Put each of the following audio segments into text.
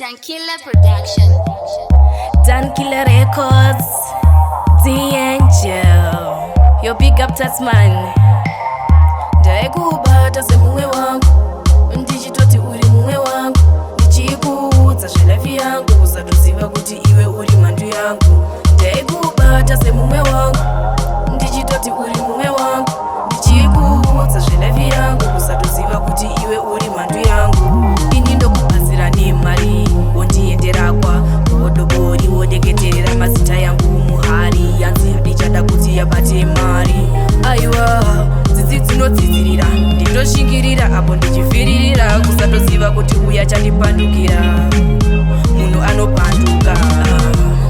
Dankiller Production. Dankiller Records. The Angel. Yo big up Tasman. Ndaikubata semumwe wangu, ndichitoti uri mumwe wangu, ndichikuudza zvelafi yangu, usatoziva kuti iwe uri mhandu yangu. Ndaikubata semumwe wangu, ndichitoti uri mumwe wangu, ndichikuudza zvelafi yangu, usatoziva kuti iwe uri mhandu yangu. Ini ndokubhazira nemari wondiendera kwa godobori, wodeketerera mazita yangu muhari, yanzi hadichada kuti yabate mari. Aiwa dzidzi dzinodzidzirira, ndinoshingirira apo ndichivhiririra, kusatoziva kuti uya chandipandukira, munhu anopanduka.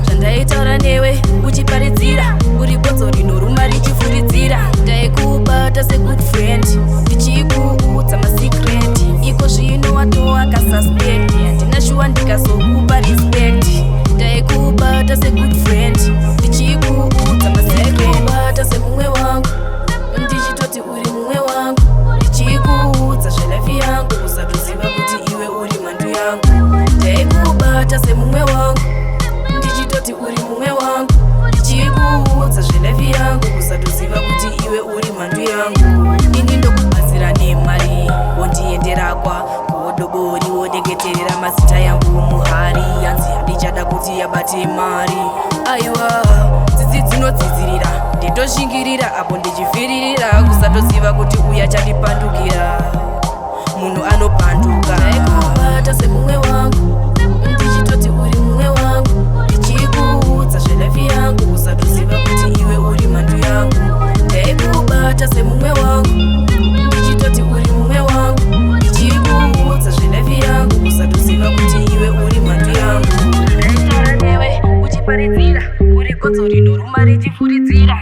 Zvandaitaura newe uchiparidzira, uri botso rinoruma richifuridzira. Ndaikubata segood friend, ndichikuudza masekreti, iko zvino watova kasuspect, handina shuwa ndikazokupa respect. Ndaikubata segood friend, ndichikuudza masekreti, bata semumwe wangu, ndichitoti uri mumwe wangu, ndichikuudza zvelafi yangu, usatoziva kuti iwe uri mhandu yangu. Ndaikubata semumwe wangu, ndichitoti uri mumwe wangu, ndichikuudza zvelafi yangu, usatoziva kuti iwe uri mhandu yangu. Ini ndokubhazira nemari wondiendera kwa godobori, wodeketerera mazita yangu muhari, yanzi hadichada kuti yabate mari. Aiwa dzidzi dzinodzidzirira, ndinoshingirira apo ndichivhiririra, kusatoziva kuti uya chandipandukira, munhu anopanduka. Ndaikubata semumwe wangu, ndichitoti uri mumwe wangu, ndichikuudza zvelafi yangu, usatoziva kuti iwe uri mhandu yangu. Ndaikubata semumwe wangu, ndichitoti uri mumwe wangu, ndichikuudza zvelafi yangu, usatoziva kuti iwe uri mhandu yangu. Ndaitaura newe uchiparidzira, uri gotso rinoruma richifuridzira.